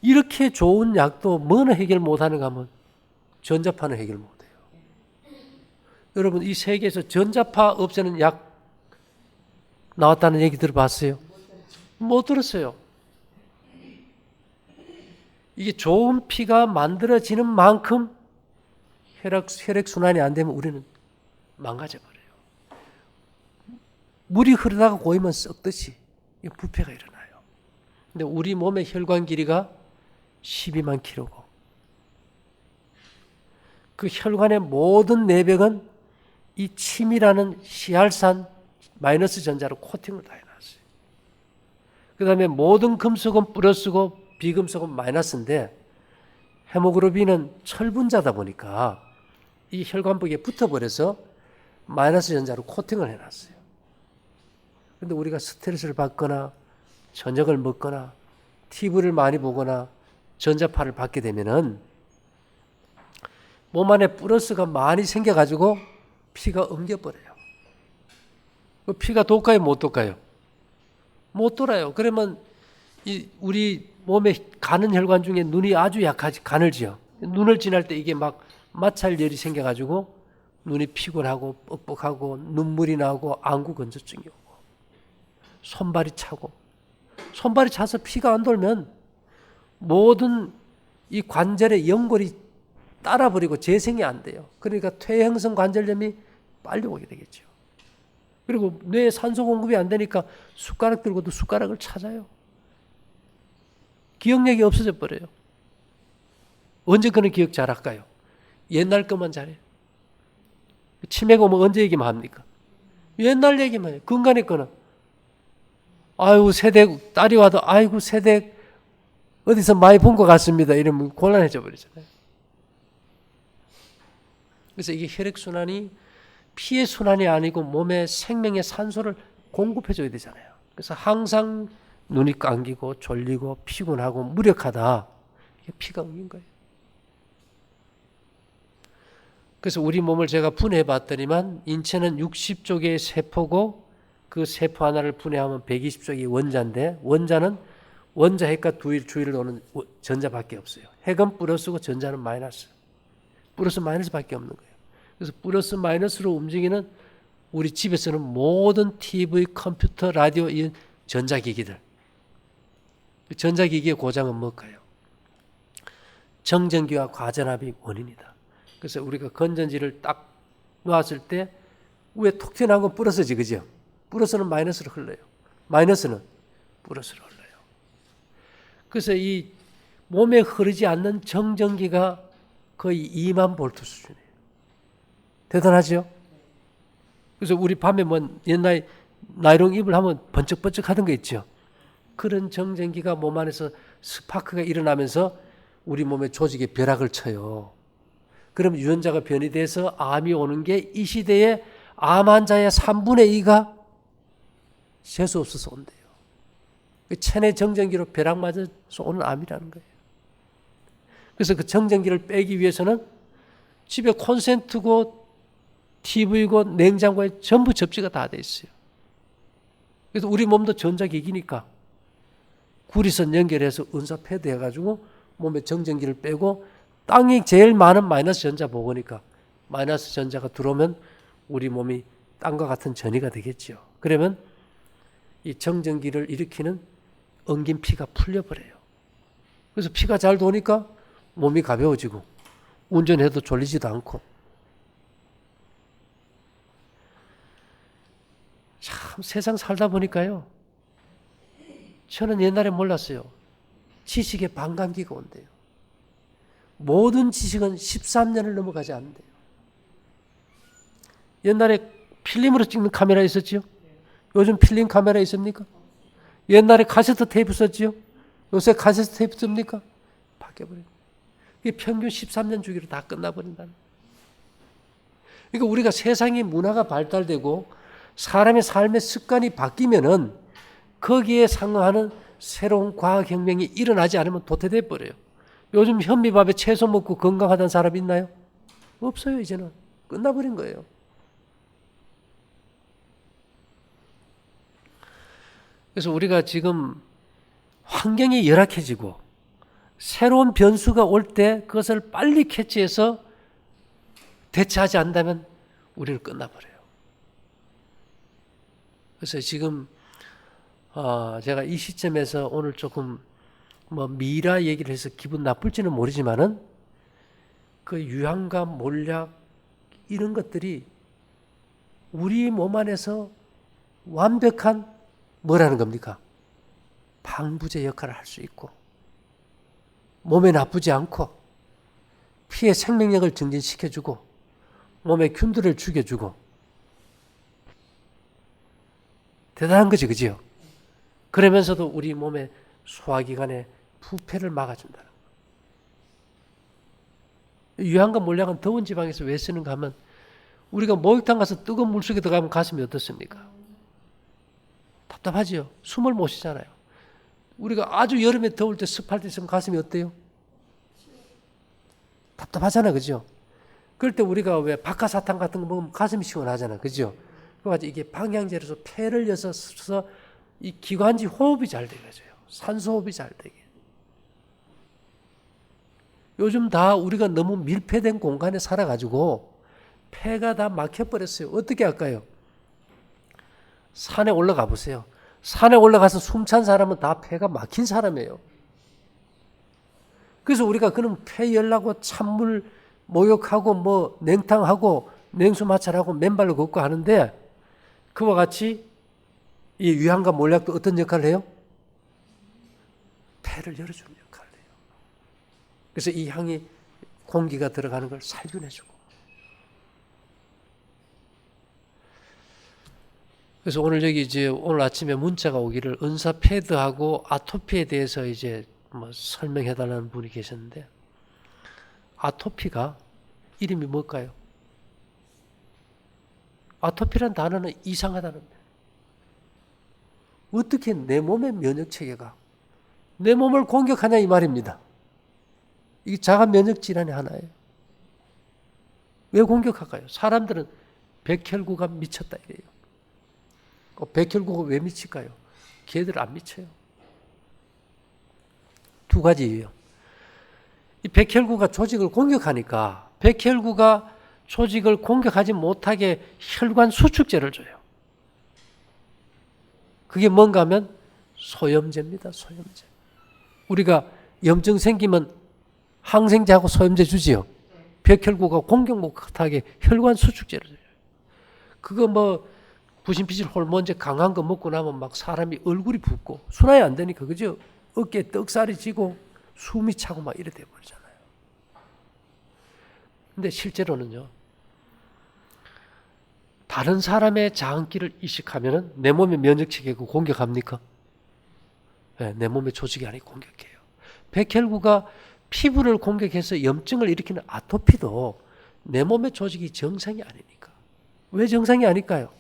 이렇게 좋은 약도 뭐는 해결 못하는가 하면 전자파는 해결 못해요. 여러분 이 세계에서 전자파 없애는 약 나왔다는 얘기 들어봤어요? 못 들었어요. 이게 좋은 피가 만들어지는 만큼 혈액순환이 안 되면 우리는 망가져버려요. 물이 흐르다가 고이면 썩듯이 부패가 일어나요. 근데 우리 몸의 혈관 길이가 12만 킬로고 그 혈관의 모든 내벽은 이 침이라는 시알산 마이너스 전자로 코팅을 다 해놨어요. 그 다음에 모든 금속은 플러스고 비금속은 마이너스인데 헤모글로빈은 철분자다 보니까 이 혈관벽에 붙어버려서 마이너스 전자로 코팅을 해놨어요. 그런데 우리가 스트레스를 받거나 저녁을 먹거나 TV를 많이 보거나 전자파를 받게 되면은 몸 안에 플러스가 많이 생겨가지고 피가 엉겨버려요. 그 피가 돌까요? 못 돌까요? 못 돌아요. 그러면 우리 몸에 가는 혈관 중에 눈이 아주 약하지, 가늘지요. 눈을 지날 때 이게 막 마찰열이 생겨가지고 눈이 피곤하고 뻑뻑하고 눈물이 나고 안구 건조증이 오고 손발이 차고 손발이 차서 피가 안 돌면 모든 이 관절의 연골이 따라버리고 재생이 안 돼요. 그러니까 퇴행성 관절염이 빨리 오게 되겠죠. 그리고 뇌에 산소 공급이 안 되니까 숟가락 들고도 숟가락을 찾아요. 기억력이 없어져 버려요. 언제 그런 기억 잘할까요? 옛날 것만 잘해요. 치매가 오면 언제 얘기만 합니까? 옛날 얘기만 해요. 근간의 거는 아이고 세댁 딸이 와도 아이고 세댁 어디서 많이 본 것 같습니다. 이러면 곤란해져 버리잖아요. 그래서 이게 혈액순환이 피의 순환이 아니고 몸에 생명의 산소를 공급해줘야 되잖아요. 그래서 항상 눈이 감기고 졸리고 피곤하고 무력하다. 이게 피가 엉긴 거예요. 그래서 우리 몸을 제가 분해해 봤더니만 인체는 60쪽의 세포고 그 세포 하나를 분해하면 120쪽이 원자인데 원자는 원자 핵과 주위를 도는 전자밖에 없어요. 핵은 플러스고 전자는 마이너스. 플러스 마이너스밖에 없는 거예요. 그래서 플러스 마이너스로 움직이는 우리 집에서는 모든 TV, 컴퓨터, 라디오 이런 전자기기들. 전자기기의 고장은 뭘까요? 정전기와 과전압이 원인이다. 그래서 우리가 건전지를 딱 놨을 때 위에 톡 튀어나온 건 플러스지, 그죠? 플러스는 마이너스로 흘러요. 마이너스는 플러스로 흘러요. 그래서 이 몸에 흐르지 않는 정전기가 거의 2만 볼트 수준이에요. 대단하죠? 그래서 우리 밤에 옛날 나이롱 잎을 하면 번쩍번쩍 하던 거 있죠? 그런 정전기가 몸 안에서 스파크가 일어나면서 우리 몸의 조직에 벼락을 쳐요. 그럼 유전자가 변이 돼서 암이 오는 게 이 시대에 암 환자의 3분의 2가 재수 없어서 온대요. 체내 정전기로 벼락 맞아서 오는 암이라는 거예요. 그래서 그 정전기를 빼기 위해서는 집에 콘센트고 TV고 냉장고에 전부 접지가 다 돼 있어요. 그래서 우리 몸도 전자기기니까 구리선 연결해서 은사 패드 해가지고 몸에 정전기를 빼고 땅이 제일 많은 마이너스 전자 보고니까 마이너스 전자가 들어오면 우리 몸이 땅과 같은 전이가 되겠죠. 그러면 이 정전기를 일으키는 엉긴 피가 풀려버려요. 그래서 피가 잘 도니까 몸이 가벼워지고 운전해도 졸리지도 않고. 참 세상 살다 보니까요. 저는 옛날에 몰랐어요. 지식의 반감기가 온대요. 모든 지식은 13년을 넘어가지 않는데요. 옛날에 필름으로 찍는 카메라 있었죠? 요즘 필름 카메라 있습니까? 옛날에 카세트 테이프 썼죠? 요새 카세트 테이프 씁니까? 바뀌어버려요. 이게 평균 13년 주기로 다 끝나버린다는. 그러니까 우리가 세상의 문화가 발달되고 사람의 삶의 습관이 바뀌면은 거기에 상응하는 새로운 과학혁명이 일어나지 않으면 도태돼 버려요. 요즘 현미밥에 채소 먹고 건강하다는 사람 있나요? 없어요. 이제는 끝나버린 거예요. 그래서 우리가 지금 환경이 열악해지고 새로운 변수가 올 때 그것을 빨리 캐치해서 대처하지 않는다면 우리는 끝나버려요. 그래서 지금 제가 이 시점에서 오늘 조금 미라 얘기를 해서 기분 나쁠지는 모르지만은 그 유황과 몰약 이런 것들이 우리 몸 안에서 완벽한 뭐라는 겁니까? 방부제 역할을 할 수 있고 몸에 나쁘지 않고 피의 생명력을 증진시켜주고 몸의 균들을 죽여주고 대단한 거지, 그죠? 그러면서도 우리 몸의 소화기관의 부패를 막아준다는 거예요. 유황과 몰약은 더운 지방에서 왜 쓰는가 하면 우리가 목욕탕 가서 뜨거운 물속에 들어가면 가슴이 어떻습니까? 답답하죠. 숨을 못 쉬잖아요. 우리가 아주 여름에 더울 때 습할 때 있으면 가슴이 어때요? 답답하잖아, 그죠? 그럴 때 우리가 왜 박하사탕 같은 거 먹으면 가슴이 시원하잖아, 그죠? 그래가지고 이게 방향제로서 폐를 여서 이 기관지 호흡이 잘 되게 해줘요. 산소 호흡이 잘 되게. 요즘 다 우리가 너무 밀폐된 공간에 살아가지고 폐가 다 막혀버렸어요. 어떻게 할까요? 산에 올라가 보세요. 산에 올라가서 숨찬 사람은 다 폐가 막힌 사람이에요. 그래서 우리가 그럼 폐 열라고 찬물 목욕하고 냉탕하고 냉수 마찰하고 맨발로 걷고 하는데 그와 같이 이 유황과 몰약도 어떤 역할을 해요? 폐를 열어주는 역할을 해요. 그래서 이 향이 공기가 들어가는 걸 살균해주고. 그래서 오늘 오늘 아침에 문자가 오기를 은사 패드하고 아토피에 대해서 설명해 달라는 분이 계셨는데 아토피가 이름이 뭘까요? 아토피란 단어는 이상하다는 거예요. 어떻게 내 몸의 면역체계가 내 몸을 공격하냐 이 말입니다. 이게 자가 면역 질환의 하나예요. 왜 공격할까요? 사람들은 백혈구가 미쳤다 이래요. 백혈구가 왜 미칠까요? 걔들 안 미쳐요. 두 가지 이유예요. 이 백혈구가 조직을 공격하니까 백혈구가 조직을 공격하지 못하게 혈관 수축제를 줘요. 그게 뭔가 하면 소염제입니다. 소염제. 우리가 염증 생기면 항생제하고 소염제 주지요. 백혈구가 공격 못하게 혈관 수축제를 줘요. 그거 부신피질 호르몬제 강한 거 먹고 나면 막 사람이 얼굴이 붓고 순환이 안 되니까 그죠? 어깨에 떡살이 지고 숨이 차고 막 이래 돼버리잖아요. 근데 실제로는요. 다른 사람의 장기를 이식하면은 내 몸의 면역체계가 공격합니까? 네, 내 몸의 조직이 아니고 공격해요. 백혈구가 피부를 공격해서 염증을 일으키는 아토피도 내 몸의 조직이 정상이 아니니까. 왜 정상이 아닐까요?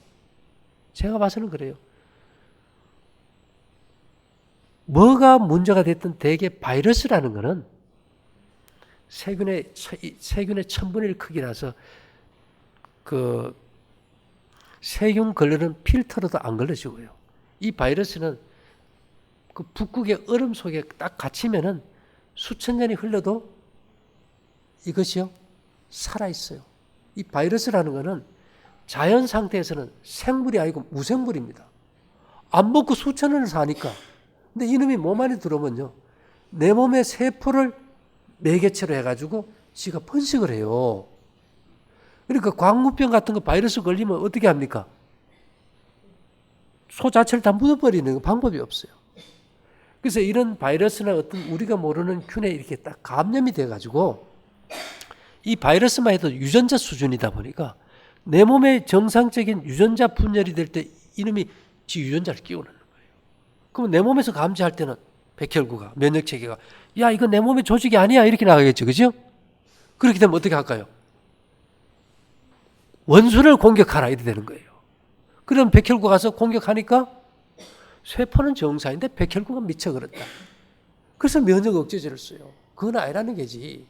제가 봐서는 그래요. 뭐가 문제가 됐든 대개 바이러스라는 것은 세균의 1000분의 1 크기라서 그 세균 걸리는 필터로도 안 걸러지고요. 이 바이러스는 그 북극의 얼음 속에 딱 갇히면은 수천 년이 흘러도 이것이요 살아 있어요. 이 바이러스라는 것은 자연 상태에서는 생물이 아니고 무생물입니다. 안 먹고 수천 년을 사니까. 근데 이놈이 몸 안에 들어오면요, 내 몸의 세포를 매개체로 해가지고 지가 번식을 해요. 그러니까 광우병 같은 거 바이러스 걸리면 어떻게 합니까? 소 자체를 다 묻어버리는 방법이 없어요. 그래서 이런 바이러스나 어떤 우리가 모르는 균에 이렇게 딱 감염이 돼가지고 이 바이러스만 해도 유전자 수준이다 보니까 내 몸에 정상적인 유전자 분열이 될 때 이놈이 지 유전자를 끼우는 거예요. 그럼 내 몸에서 감지할 때는 백혈구가, 면역체계가 야 이거 내 몸의 조직이 아니야 이렇게 나가겠죠. 그죠? 그렇게 되면 어떻게 할까요? 원수를 공격하라 이렇게 되는 거예요. 그럼 백혈구가 가서 공격하니까 세포는 정상인데 백혈구가 미쳐 그렇다. 그래서 면역 억제제를 써요. 그건 아니라는 게지.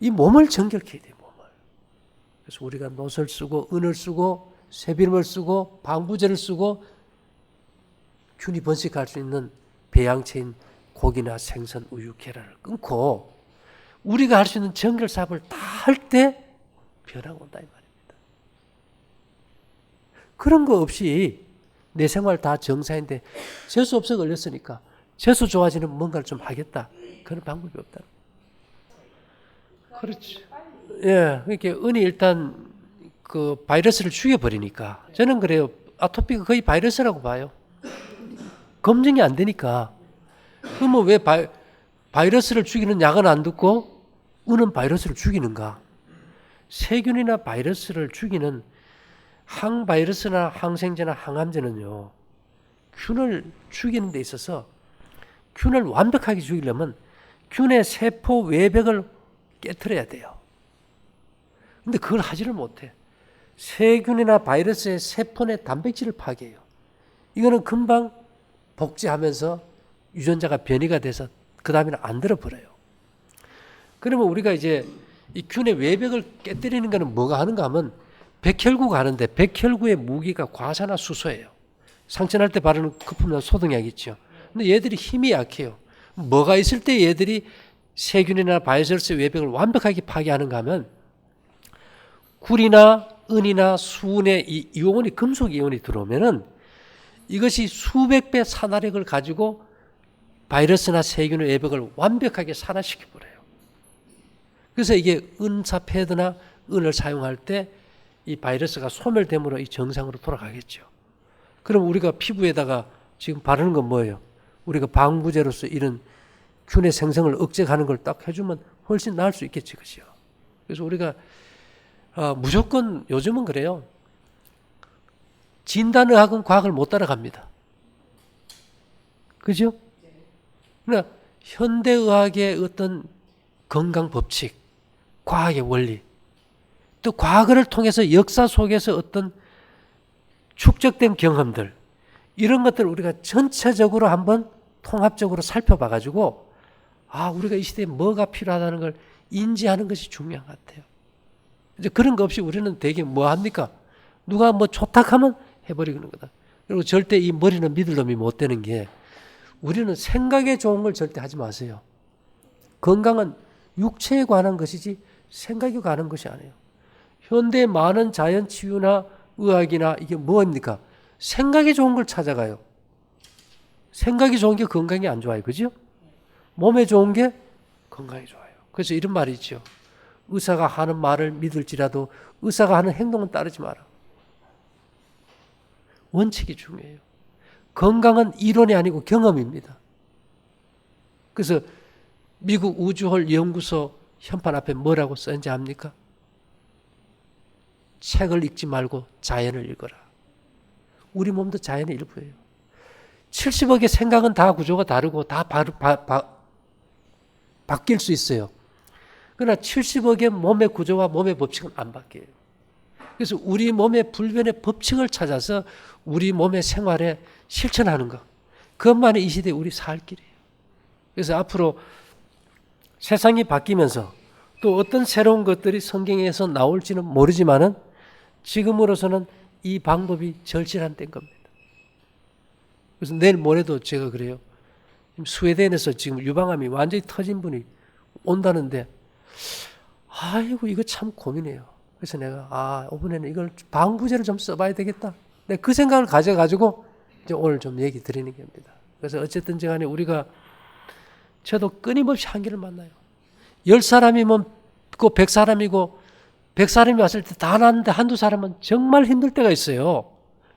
이 몸을 정결케 해야 돼요. 몸을. 그래서 우리가 노를 쓰고 은을 쓰고 쇠비름을 쓰고 방부제를 쓰고 균이 번식할 수 있는 배양체인 고기나 생선, 우유, 계란을 끊고 우리가 할 수 있는 정결 사업을 다 할 때 변화가 온다 이 말입니다. 그런 거 없이 내 생활 다 정상인데 재수 없어 걸렸으니까 재수 좋아지는 뭔가를 좀 하겠다. 그런 방법이 없다. 그렇지. 예, 그러니까 은이 일단 그 바이러스를 죽여버리니까 저는 그래요. 아토피가 거의 바이러스라고 봐요. 검증이 안 되니까. 그러면 왜 바이러스를 죽이는 약은 안 듣고 은은 바이러스를 죽이는가? 세균이나 바이러스를 죽이는 항바이러스나 항생제나 항암제는요, 균을 죽이는 데 있어서 균을 완벽하게 죽이려면 균의 세포 외벽을 깨트려야 돼요. 근데 그걸 하지를 못해. 세균이나 바이러스의 세포 내 단백질을 파괴해요. 이거는 금방 복제하면서 유전자가 변이가 돼서 그 다음에는 안 들어버려요. 그러면 우리가 이제 이 균의 외벽을 깨뜨리는 거는 뭐가 하는가 하면 백혈구가 하는데 백혈구의 무기가 과사나 수소예요. 상처날 때 바르는 거품이나 소독약 있죠. 근데 얘들이 힘이 약해요. 뭐가 있을 때 얘들이 세균이나 바이러스 외벽을 완벽하게 파괴하는가 하면 굴이나 은이나 수은의 이 이온이 금속 이온이 들어오면은 이것이 수백 배 산화력을 가지고 바이러스나 세균의 외벽을 완벽하게 산화시켜 버려요. 그래서 이게 은사 패드나 은을 사용할 때 이 바이러스가 소멸됨으로 이 정상으로 돌아가겠죠. 그럼 우리가 피부에다가 지금 바르는 건 뭐예요? 우리가 방부제로서 이런 균의 생성을 억제하는 걸 딱 해주면 훨씬 나을 수 있겠지, 그죠? 그래서 우리가 무조건 요즘은 그래요. 진단의학은 과학을 못 따라갑니다. 그죠? 그러나 현대의학의 어떤 건강 법칙, 과학의 원리, 또 과거를 통해서 역사 속에서 어떤 축적된 경험들, 이런 것들을 우리가 전체적으로 한번 통합적으로 살펴봐 가지고 우리가 이 시대에 뭐가 필요하다는 걸 인지하는 것이 중요한 것 같아요. 이제 그런 거 없이 우리는 되게 뭐 합니까? 누가 뭐 좋다하면 해버리는 거다. 그리고 절대 이 머리는 믿을 놈이 못 되는 게 우리는 생각에 좋은 걸 절대 하지 마세요. 건강은 육체에 관한 것이지 생각에 관한 것이 아니에요. 현대 많은 자연치유나 의학이나 이게 뭐입니까? 생각이 좋은 걸 찾아가요. 생각이 좋은 게 건강이 안 좋아요. 그죠? 몸에 좋은 게 건강이 좋아요. 그래서 이런 말이 있죠. 의사가 하는 말을 믿을지라도 의사가 하는 행동은 따르지 마라. 원칙이 중요해요. 건강은 이론이 아니고 경험입니다. 그래서 미국 우주홀 연구소 현판 앞에 뭐라고 써있는지 압니까? 책을 읽지 말고 자연을 읽어라. 우리 몸도 자연의 일부예요. 70억의 생각은 다 구조가 다르고 다 바뀔 수 있어요. 그러나 70억의 몸의 구조와 몸의 법칙은 안 바뀌어요. 그래서 우리 몸의 불변의 법칙을 찾아서 우리 몸의 생활에 실천하는 것. 그것만이 이 시대에 우리 살 길이에요. 그래서 앞으로 세상이 바뀌면서 또 어떤 새로운 것들이 성경에서 나올지는 모르지만은 지금으로서는 이 방법이 절실한 때인 겁니다. 그래서 내일 모레도 제가 그래요. 스웨덴에서 지금 유방암이 완전히 터진 분이 온다는데, 아이고, 이거 참 고민해요. 그래서 내가, 이번에는 이걸 방부제를 좀 써봐야 되겠다. 내가 그 생각을 가져가지고 이제 오늘 좀 얘기 드리는 겁니다. 그래서 어쨌든 간에 우리가, 저도 끊임없이 한계를 만나요. 10사람이면 그 100사람이고, 100사람이 왔을 때 다 나는데 한두 사람은 정말 힘들 때가 있어요.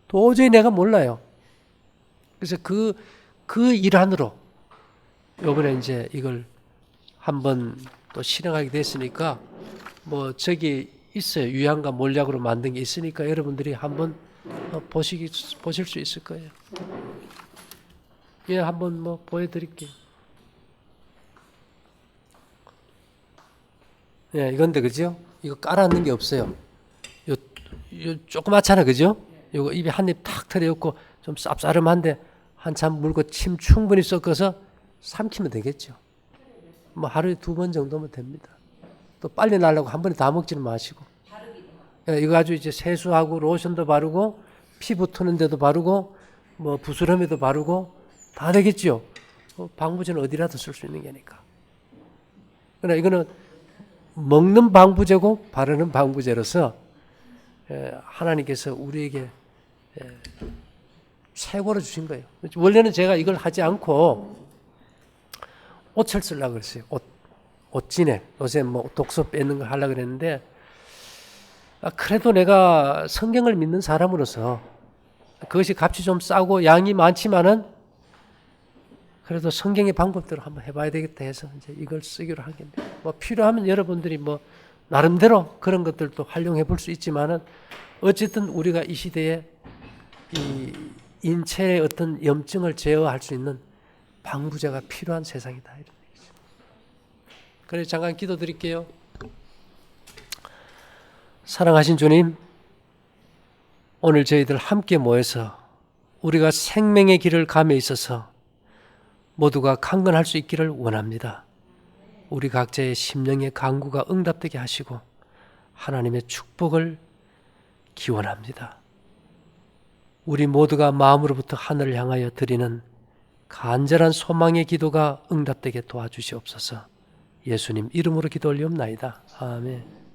도저히 내가 몰라요. 그래서 그 일환으로 요번에 이제 이걸 한번 또 실행하게 됐으니까, 뭐 저기 있어요. 유양과 몰약으로 만든 게 있으니까 여러분들이 한번 보실 수 있을 거예요. 예, 한번 뭐 보여드릴게요. 예, 이건데 그죠? 이거 깔아놓는 게 없어요. 요 조그맣잖아, 그죠? 요거 입에 한 입 탁 털어놓고 좀 쌉싸름한데 한참 물고 침 충분히 섞어서 삼키면 되겠죠. 뭐 하루에 2번 정도면 됩니다. 또 빨리 나려고 한 번에 다 먹지는 마시고. 예, 이거 가지고 이제 세수하고 로션도 바르고 피부 트는 데도 바르고 뭐 부스럼에도 바르고 다 되겠죠. 방부제는 어디라도 쓸 수 있는 게니까. 그러나 이거는 먹는 방부제고 바르는 방부제로서 하나님께서 우리에게 최고로 주신 거예요. 원래는 제가 이걸 하지 않고 옷을 쓰려고 그랬어요. 옷진에 요새 뭐 독소 빼는 걸 하려고 그랬는데, 그래도 내가 성경을 믿는 사람으로서 그것이 값이 좀 싸고 양이 많지만은 그래도 성경의 방법대로 한번 해봐야 되겠다 해서 이제 이걸 쓰기로 한 겁니다. 뭐 필요하면 여러분들이 뭐 나름대로 그런 것들도 활용해 볼 수 있지만은 어쨌든 우리가 이 시대에 이 인체의 어떤 염증을 제어할 수 있는 방부제가 필요한 세상이다, 이런 얘기죠. 그래서 잠깐 기도드릴게요. 사랑하신 주님, 오늘 저희들 함께 모여서 우리가 생명의 길을 감에 있어서 모두가 강건할 수 있기를 원합니다. 우리 각자의 심령의 간구가 응답되게 하시고 하나님의 축복을 기원합니다. 우리 모두가 마음으로부터 하늘을 향하여 드리는 간절한 소망의 기도가 응답되게 도와주시옵소서. 예수님 이름으로 기도 올리옵나이다. 아멘.